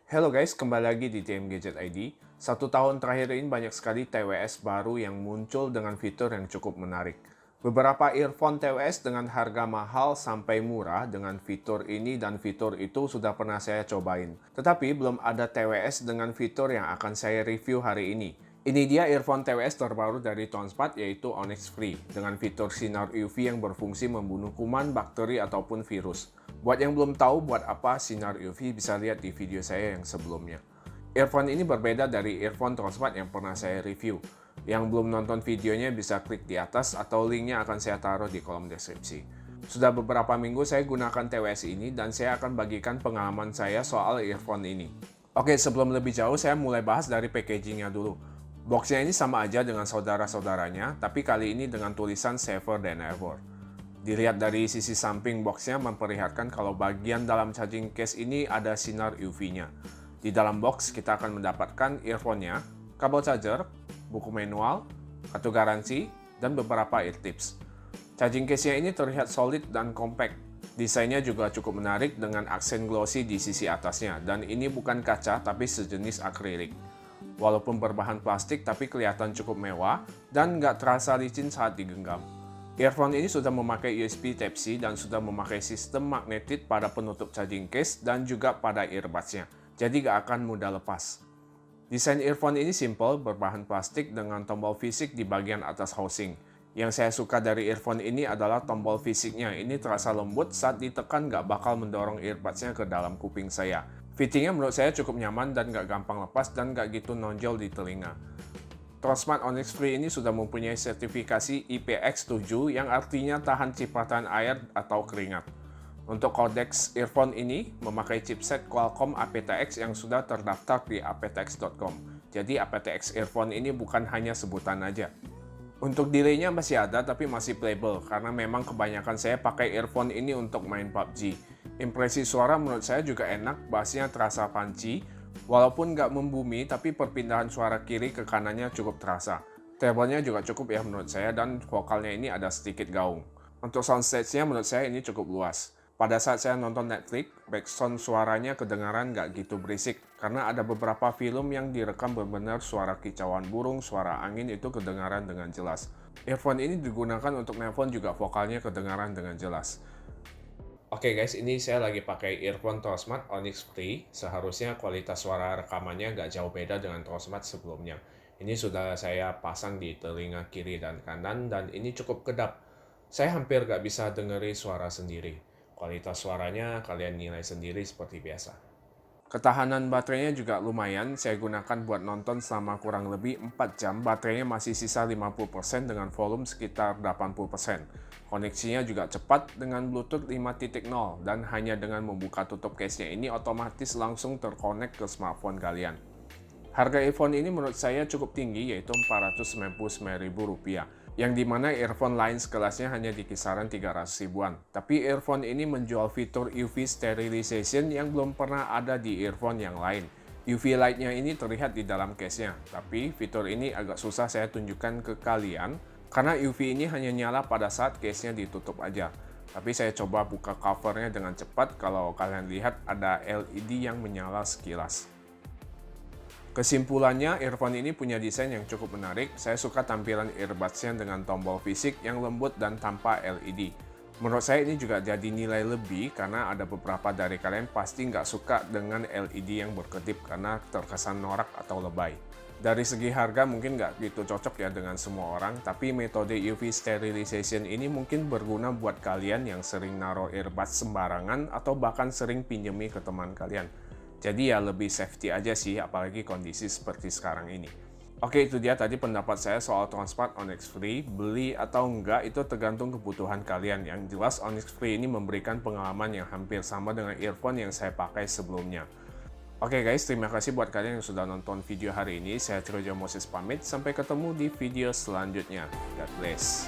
Halo guys, kembali lagi di TM Gadget ID. 1 tahun terakhir ini banyak sekali TWS baru yang muncul dengan fitur yang cukup menarik. Beberapa earphone TWS dengan harga mahal sampai murah dengan fitur ini dan fitur itu sudah pernah saya cobain. Tetapi belum ada TWS dengan fitur yang akan saya review hari ini. Ini dia earphone TWS terbaru dari Tonsmart yaitu Onyx Free dengan fitur sinar UV yang berfungsi membunuh kuman, bakteri ataupun virus. Buat yang belum tahu buat apa sinar UV bisa lihat di video saya yang sebelumnya. Earphone ini berbeda dari earphone Tonsmart yang pernah saya review. Yang belum nonton videonya bisa klik di atas atau linknya akan saya taruh di kolom deskripsi. Sudah beberapa minggu saya gunakan TWS ini dan saya akan bagikan pengalaman saya soal earphone ini. Oke, sebelum lebih jauh saya mulai bahas dari packagingnya dulu. Boxnya ini sama aja dengan saudara-saudaranya, tapi kali ini dengan tulisan Safer Than Ever. Dilihat dari sisi samping boxnya memperlihatkan kalau bagian dalam charging case ini ada sinar UV-nya. Di dalam box kita akan mendapatkan earphone-nya, kabel charger, buku manual, kartu garansi, dan beberapa ear tips. Charging case-nya ini terlihat solid dan compact. Desainnya juga cukup menarik dengan aksen glossy di sisi atasnya, dan ini bukan kaca tapi sejenis akrilik. Walaupun berbahan plastik tapi kelihatan cukup mewah dan nggak terasa licin saat digenggam. Earphone ini sudah memakai USB Type-C dan sudah memakai sistem magnetit pada penutup charging case dan juga pada earbuds-nya, jadi nggak akan mudah lepas. Desain earphone ini simple, berbahan plastik dengan tombol fisik di bagian atas housing. Yang saya suka dari earphone ini adalah tombol fisiknya, ini terasa lembut saat ditekan nggak bakal mendorong earbuds-nya ke dalam kuping saya. Fittingnya menurut saya cukup nyaman dan nggak gampang lepas dan nggak gitu nonjol di telinga. Tonsmart Onyx Free ini sudah mempunyai sertifikasi IPX7 yang artinya tahan cipratan air atau keringat. Untuk codex earphone ini memakai chipset Qualcomm aptX yang sudah terdaftar di aptx.com. Jadi aptX earphone ini bukan hanya sebutan aja. Untuk delaynya masih ada tapi masih playable karena memang kebanyakan saya pakai earphone ini untuk main PUBG. Impresi suara menurut saya juga enak, bassnya terasa punchy, walaupun nggak membumi tapi perpindahan suara kiri ke kanannya cukup terasa. Treble-nya juga cukup ya menurut saya dan vokalnya ini ada sedikit gaung. Untuk soundstage-nya menurut saya ini cukup luas. Pada saat saya nonton Netflix, background suaranya kedengaran nggak gitu berisik, karena ada beberapa film yang direkam benar-benar suara kicauan burung, suara angin itu kedengaran dengan jelas. Earphone ini digunakan untuk nelpon juga vokalnya kedengaran dengan jelas. Oke guys, ini saya lagi pakai earphone Tonsmart Onyx Free. Seharusnya kualitas suara rekamannya nggak jauh beda dengan Tonsmart sebelumnya. Ini sudah saya pasang di telinga kiri dan kanan dan ini cukup kedap. Saya hampir nggak bisa dengeri suara sendiri. Kualitas suaranya kalian nilai sendiri seperti biasa. Ketahanan baterainya juga lumayan, saya gunakan buat nonton selama kurang lebih 4 jam, baterainya masih sisa 50% dengan volume sekitar 80%. Koneksinya juga cepat dengan Bluetooth 5.0 dan hanya dengan membuka tutup case-nya ini otomatis langsung terkonek ke smartphone kalian. Harga earphone ini menurut saya cukup tinggi yaitu Rp499.000, yang dimana earphone lain sekelasnya hanya di kisaran 300 ribuan. Tapi earphone ini menjual fitur UV sterilization yang belum pernah ada di earphone yang lain. UV light-nya ini terlihat di dalam case-nya, tapi fitur ini agak susah saya tunjukkan ke kalian karena UV ini hanya nyala pada saat case-nya ditutup aja. Tapi saya coba buka cover-nya dengan cepat, kalau kalian lihat ada LED yang menyala sekilas. Kesimpulannya, earphone ini punya desain yang cukup menarik. Saya suka tampilan earbuds-nya dengan tombol fisik yang lembut dan tanpa LED. Menurut saya ini juga jadi nilai lebih karena ada beberapa dari kalian pasti nggak suka dengan LED yang berkedip karena terkesan norak atau lebay. Dari segi harga mungkin nggak gitu cocok ya dengan semua orang, tapi metode UV sterilization ini mungkin berguna buat kalian yang sering naruh earbuds sembarangan atau bahkan sering pinjemi ke teman kalian. Jadi ya lebih safety aja sih, apalagi kondisi seperti sekarang ini. Oke, itu dia tadi pendapat saya soal Tonsmart Onyx Free. Beli atau enggak itu tergantung kebutuhan kalian. Yang jelas Onyx Free ini memberikan pengalaman yang hampir sama dengan earphone yang saya pakai sebelumnya. Oke guys, terima kasih buat kalian yang sudah nonton video hari ini. Saya Trojo Moses pamit, sampai ketemu di video selanjutnya. God bless.